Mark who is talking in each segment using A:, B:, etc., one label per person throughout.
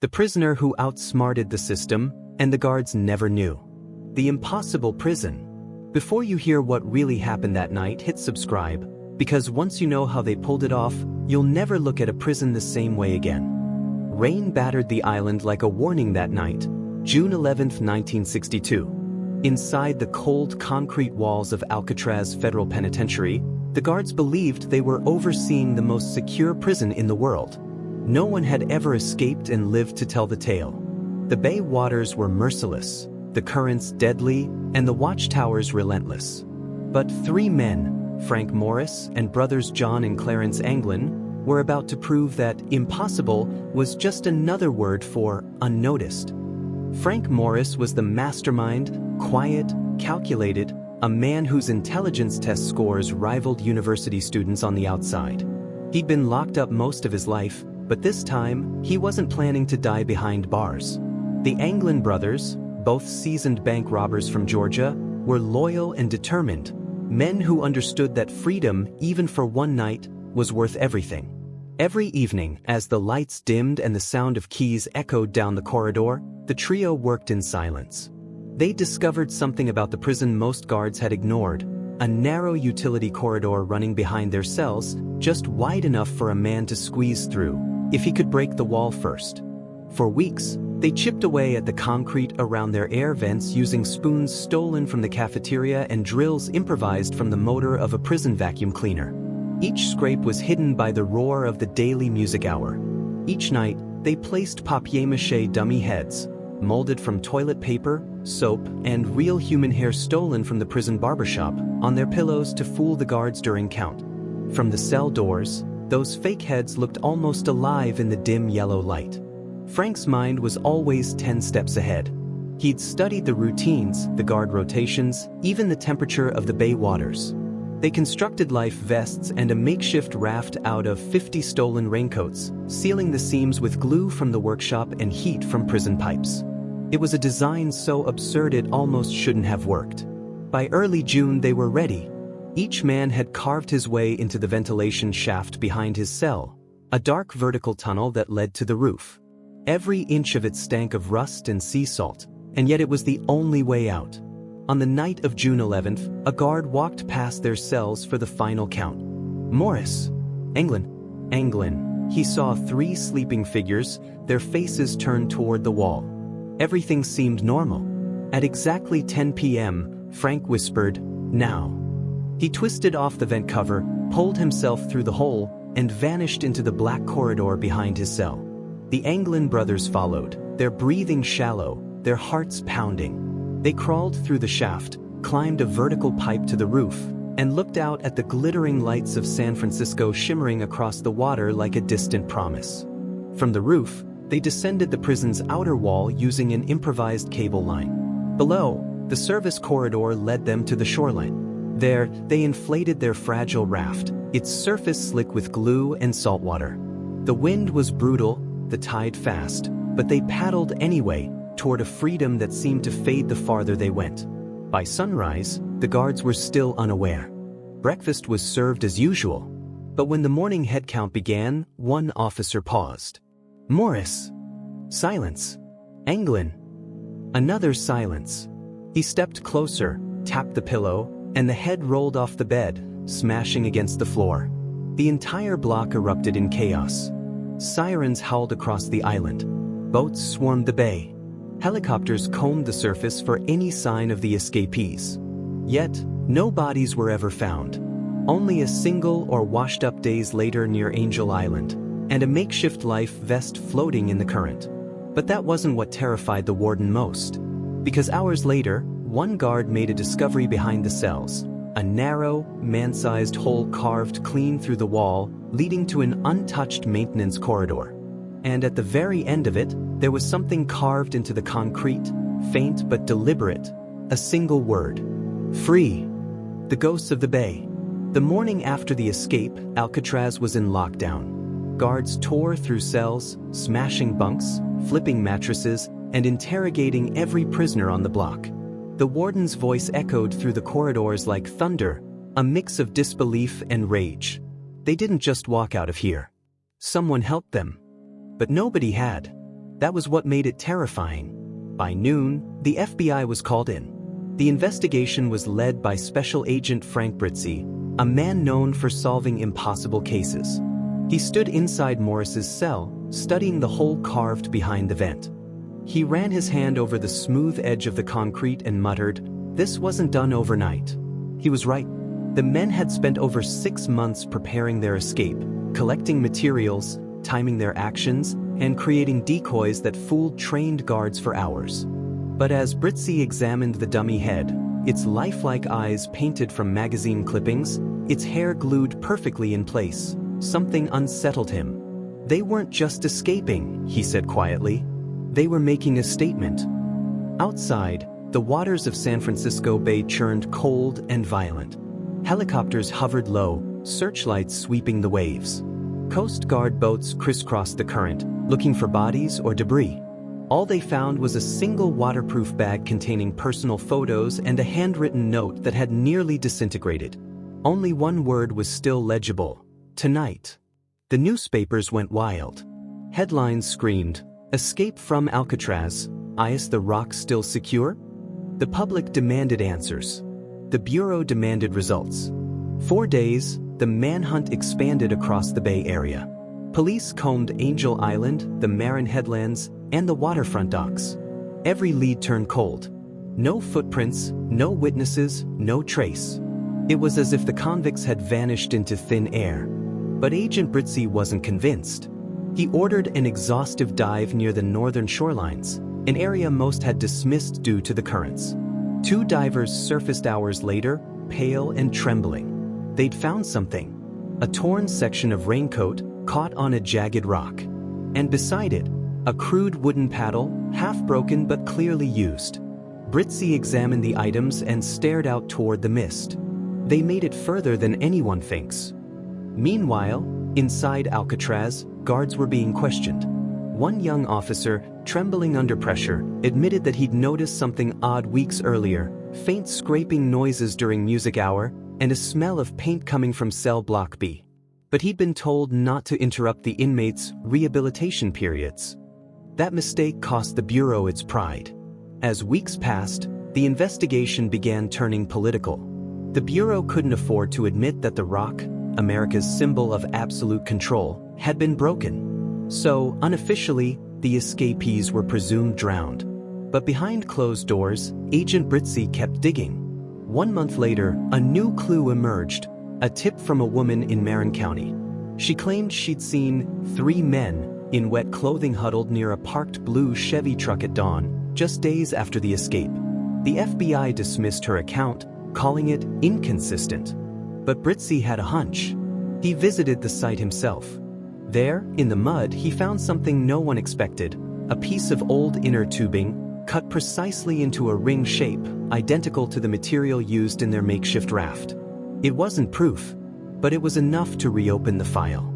A: The prisoner who outsmarted the system, and the guards never knew. The impossible prison. Before you hear what really happened that night, hit subscribe, because once you know how they pulled it off, you'll never look at a prison the same way again. Rain battered the island like a warning that night, June 11, 1962. Inside the cold concrete walls of Alcatraz Federal Penitentiary, the guards believed they were overseeing the most secure prison in the world. No one had ever escaped and lived to tell the tale. The bay waters were merciless, the currents deadly, and the watchtowers relentless. But three men, Frank Morris and brothers John and Clarence Anglin, were about to prove that impossible was just another word for unnoticed. Frank Morris was the mastermind, quiet, calculated, a man whose intelligence test scores rivaled university students on the outside. He'd been locked up most of his life, but this time, he wasn't planning to die behind bars. The Anglin brothers, both seasoned bank robbers from Georgia, were loyal and determined, men who understood that freedom, even for one night, was worth everything. Every evening, as the lights dimmed and the sound of keys echoed down the corridor, the trio worked in silence. They discovered something about the prison most guards had ignored, a narrow utility corridor running behind their cells, just wide enough for a man to squeeze through, if he could break the wall first. For weeks, they chipped away at the concrete around their air vents using spoons stolen from the cafeteria and drills improvised from the motor of a prison vacuum cleaner. Each scrape was hidden by the roar of the daily music hour. Each night, they placed papier-mâché dummy heads, molded from toilet paper, soap, and real human hair stolen from the prison barbershop, on their pillows to fool the guards during count. From the cell doors, those fake heads looked almost alive in the dim yellow light. Frank's mind was always 10 steps ahead. He'd studied the routines, the guard rotations, even the temperature of the bay waters. They constructed life vests and a makeshift raft out of 50 stolen raincoats, sealing the seams with glue from the workshop and heat from prison pipes. It was a design so absurd it almost shouldn't have worked. By early June they were ready. Each man had carved his way into the ventilation shaft behind his cell, a dark vertical tunnel that led to the roof. Every inch of it stank of rust and sea salt, and yet it was the only way out. On the night of June 11th, a guard walked past their cells for the final count. Morris. Anglin. He saw three sleeping figures, their faces turned toward the wall. Everything seemed normal. At exactly 10 p.m., Frank whispered, "Now." He twisted off the vent cover, pulled himself through the hole, and vanished into the black corridor behind his cell. The Anglin brothers followed, their breathing shallow, their hearts pounding. They crawled through the shaft, climbed a vertical pipe to the roof, and looked out at the glittering lights of San Francisco shimmering across the water like a distant promise. From the roof, they descended the prison's outer wall using an improvised cable line. Below, the service corridor led them to the shoreline. There, they inflated their fragile raft, its surface slick with glue and salt water. The wind was brutal, the tide fast, but they paddled anyway, toward a freedom that seemed to fade the farther they went. By sunrise, the guards were still unaware. Breakfast was served as usual, but when the morning head count began, one officer paused. "Morris." Silence. "Anglin." Another silence. He stepped closer, tapped the pillow, and the head rolled off the bed, smashing against the floor. The entire block erupted in chaos. Sirens howled across the island. Boats swarmed the bay. Helicopters combed the surface for any sign of the escapees. Yet, no bodies were ever found. Only a single or washed up days later near Angel Island, and a makeshift life vest floating in the current. But that wasn't what terrified the warden most. Because hours later, one guard made a discovery behind the cells. A narrow, man-sized hole carved clean through the wall, leading to an untouched maintenance corridor. And at the very end of it, there was something carved into the concrete, faint but deliberate, a single word. Free. The ghosts of the bay. The morning after the escape, Alcatraz was in lockdown. Guards tore through cells, smashing bunks, flipping mattresses, and interrogating every prisoner on the block. The warden's voice echoed through the corridors like thunder, a mix of disbelief and rage. They didn't just walk out of here. Someone helped them. But nobody had. That was what made it terrifying. By noon, the FBI was called in. The investigation was led by Special Agent Frank Britzi, a man known for solving impossible cases. He stood inside Morris's cell, studying the hole carved behind the vent. He ran his hand over the smooth edge of the concrete and muttered, "This wasn't done overnight." He was right. The men had spent over 6 months preparing their escape, collecting materials, timing their actions, and creating decoys that fooled trained guards for hours. But as Britzi examined the dummy head, its lifelike eyes painted from magazine clippings, its hair glued perfectly in place, something unsettled him. "They weren't just escaping," he said quietly. "They were making a statement." Outside, the waters of San Francisco Bay churned cold and violent. Helicopters hovered low, searchlights sweeping the waves. Coast Guard boats crisscrossed the current, looking for bodies or debris. All they found was a single waterproof bag containing personal photos and a handwritten note that had nearly disintegrated. Only one word was still legible: tonight. The newspapers went wild. Headlines screamed, "Escape from Alcatraz, is the rock still secure?" The public demanded answers. The Bureau demanded results. For days, the manhunt expanded across the Bay Area. Police combed Angel Island, the Marin Headlands, and the waterfront docks. Every lead turned cold. No footprints, no witnesses, no trace. It was as if the convicts had vanished into thin air. But Agent Britzi wasn't convinced. He ordered an exhaustive dive near the northern shorelines, an area most had dismissed due to the currents. 2 divers surfaced hours later, pale and trembling. They'd found something: a torn section of raincoat caught on a jagged rock. And beside it, a crude wooden paddle, half broken but clearly used. Britzi examined the items and stared out toward the mist. They made it further than anyone thinks. Meanwhile, inside Alcatraz, guards were being questioned. One young officer, trembling under pressure, admitted that he'd noticed something odd weeks earlier: faint scraping noises during music hour and a smell of paint coming from cell block B. But he'd been told not to interrupt the inmates' rehabilitation periods. That mistake cost the Bureau its pride. As weeks passed, the investigation began turning political. The Bureau couldn't afford to admit that the rock, America's symbol of absolute control, had been broken. So, unofficially, the escapees were presumed drowned. But behind closed doors, Agent Britzi kept digging. 1 month later, a new clue emerged: a tip from a woman in Marin County. She claimed she'd seen 3 men in wet clothing huddled near a parked blue Chevy truck at dawn, just days after the escape. The FBI dismissed her account, calling it inconsistent. But Britzi had a hunch. He visited the site himself. There, in the mud, he found something no one expected: a piece of old inner tubing, cut precisely into a ring shape, identical to the material used in their makeshift raft. It wasn't proof, but it was enough to reopen the file.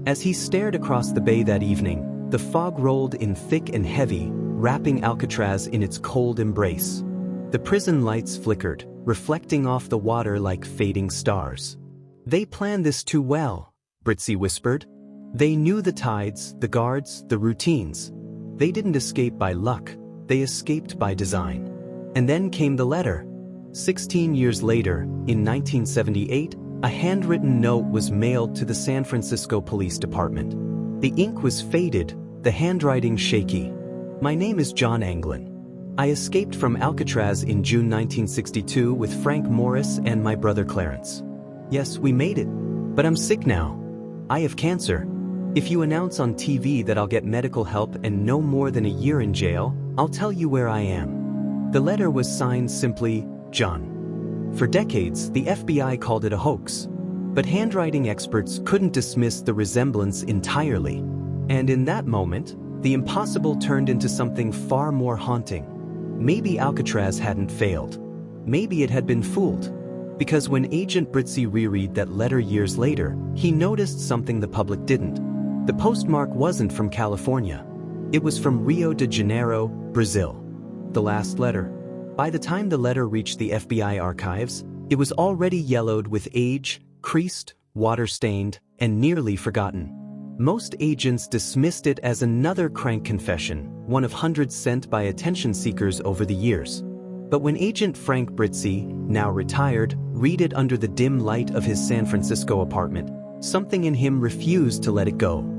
A: As he stared across the bay that evening, the fog rolled in thick and heavy, wrapping Alcatraz in its cold embrace. The prison lights flickered, reflecting off the water like fading stars. "They planned this too well," Britzi whispered. "They knew the tides, the guards, the routines. They didn't escape by luck, they escaped by design." And then came the letter. 16 years later, in 1978, a handwritten note was mailed to the San Francisco Police Department. The ink was faded, the handwriting shaky. "My name is John Anglin. I escaped from Alcatraz in June 1962 with Frank Morris and my brother Clarence. Yes, we made it. But I'm sick now. I have cancer. If you announce on TV that I'll get medical help and no more than a year in jail, I'll tell you where I am." The letter was signed simply, John. For decades, the FBI called it a hoax. But handwriting experts couldn't dismiss the resemblance entirely. And in that moment, the impossible turned into something far more haunting. Maybe Alcatraz hadn't failed. Maybe it had been fooled. Because when Agent Britzi reread that letter years later, he noticed something the public didn't. The postmark wasn't from California. It was from Rio de Janeiro, Brazil. The last letter. By the time the letter reached the FBI archives, it was already yellowed with age, creased, water-stained, and nearly forgotten. Most agents dismissed it as another crank confession, one of hundreds sent by attention seekers over the years. But when Agent Frank Britzi, now retired, read it under the dim light of his San Francisco apartment, something in him refused to let it go.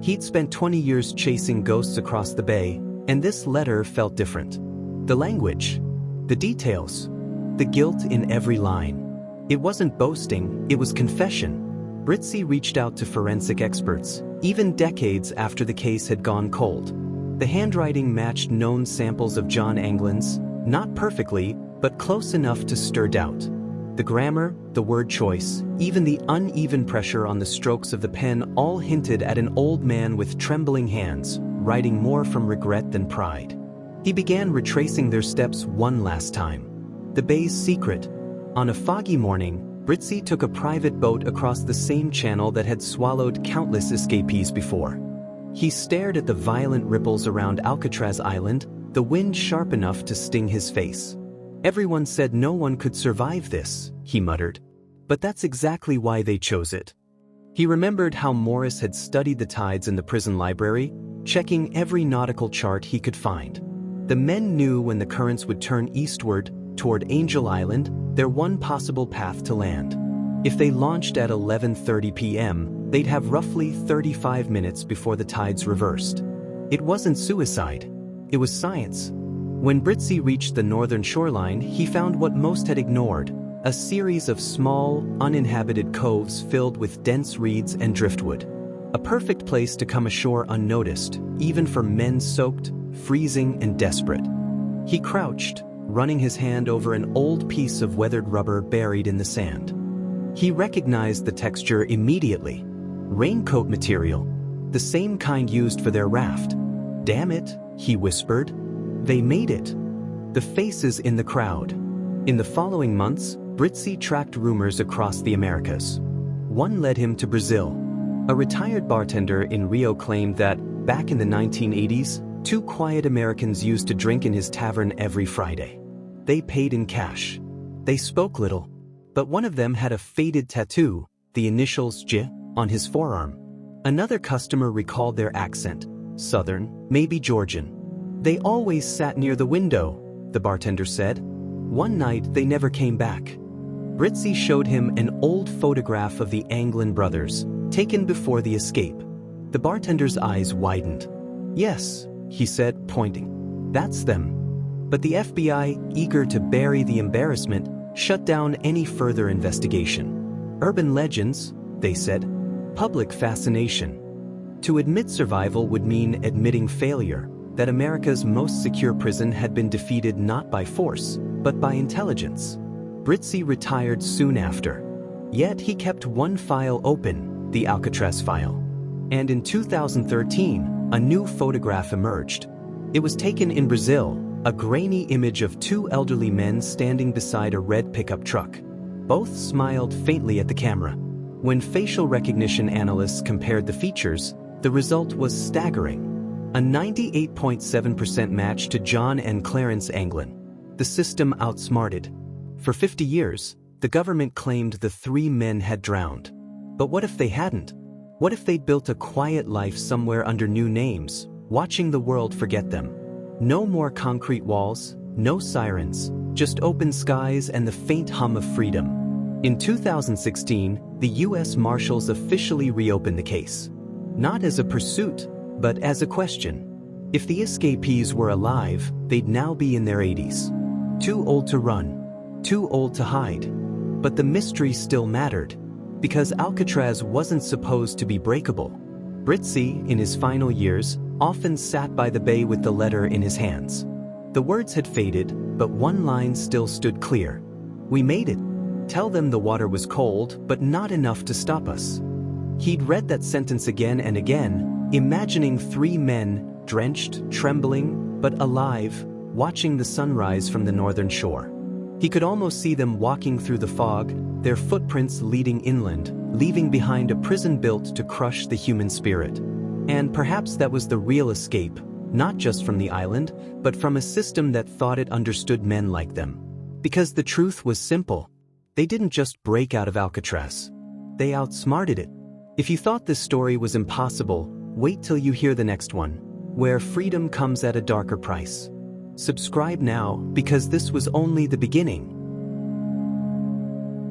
A: He'd spent 20 years chasing ghosts across the bay, and this letter felt different. The language, the details, the guilt in every line. It wasn't boasting, it was confession. Britzi reached out to forensic experts, even decades after the case had gone cold. The handwriting matched known samples of John Anglin's, not perfectly, but close enough to stir doubt. The grammar, the word choice, even the uneven pressure on the strokes of the pen all hinted at an old man with trembling hands, writing more from regret than pride. He began retracing their steps one last time. The bay's secret. On a foggy morning, Britzi took a private boat across the same channel that had swallowed countless escapees before. He stared at the violent ripples around Alcatraz Island, the wind sharp enough to sting his face. Everyone said no one could survive this, he muttered. But that's exactly why they chose it. He remembered how Morris had studied the tides in the prison library, checking every nautical chart he could find. The men knew when the currents would turn eastward, toward Angel Island, their one possible path to land. If they launched at 11:30 p.m., they'd have roughly 35 minutes before the tides reversed. It wasn't suicide. It was science. When Britzi reached the northern shoreline, he found what most had ignored, a series of small, uninhabited coves filled with dense reeds and driftwood. A perfect place to come ashore unnoticed, even for men soaked, freezing, and desperate. He crouched, running his hand over an old piece of weathered rubber buried in the sand. He recognized the texture immediately. Raincoat material, the same kind used for their raft. "Damn it," he whispered. "They made it." The faces in the crowd. In the following months, Britzi tracked rumors across the Americas. One led him to Brazil. A retired bartender in Rio claimed that, back in the 1980s, two quiet Americans used to drink in his tavern every Friday. They paid in cash. They spoke little, but one of them had a faded tattoo, the initials J, on his forearm. Another customer recalled their accent, Southern, maybe Georgian. "They always sat near the window," the bartender said. One night they never came back. Britzi showed him an old photograph of the Anglin brothers, taken before the escape. The bartender's eyes widened. "Yes," he said, pointing. "That's them." But the FBI, eager to bury the embarrassment, shut down any further investigation. Urban legends, they said. Public fascination. To admit survival would mean admitting failure, that America's most secure prison had been defeated not by force, but by intelligence. Britzi retired soon after. Yet he kept one file open, the Alcatraz file. And in 2013, a new photograph emerged. It was taken in Brazil, a grainy image of two elderly men standing beside a red pickup truck. Both smiled faintly at the camera. When facial recognition analysts compared the features, the result was staggering. A 98.7% match to John and Clarence Anglin. The system outsmarted. For 50 years, the government claimed the three men had drowned. But what if they hadn't? What if they'd built a quiet life somewhere under new names, watching the world forget them? No more concrete walls, no sirens, just open skies and the faint hum of freedom. In 2016, the U.S. Marshals officially reopened the case. Not as a pursuit, but as a question. If the escapees were alive, they'd now be in their 80s. Too old to run, too old to hide. But the mystery still mattered, because Alcatraz wasn't supposed to be breakable. Britzi, in his final years, often sat by the bay with the letter in his hands. The words had faded, but one line still stood clear. "We made it. Tell them the water was cold, but not enough to stop us." He'd read that sentence again and again, imagining three men, drenched, trembling, but alive, watching the sunrise from the northern shore. He could almost see them walking through the fog, their footprints leading inland, leaving behind a prison built to crush the human spirit. And perhaps that was the real escape, not just from the island, but from a system that thought it understood men like them. Because the truth was simple. They didn't just break out of Alcatraz. They outsmarted it. If you thought this story was impossible, wait till you hear the next one, where freedom comes at a darker price. Subscribe now, because this was only the beginning.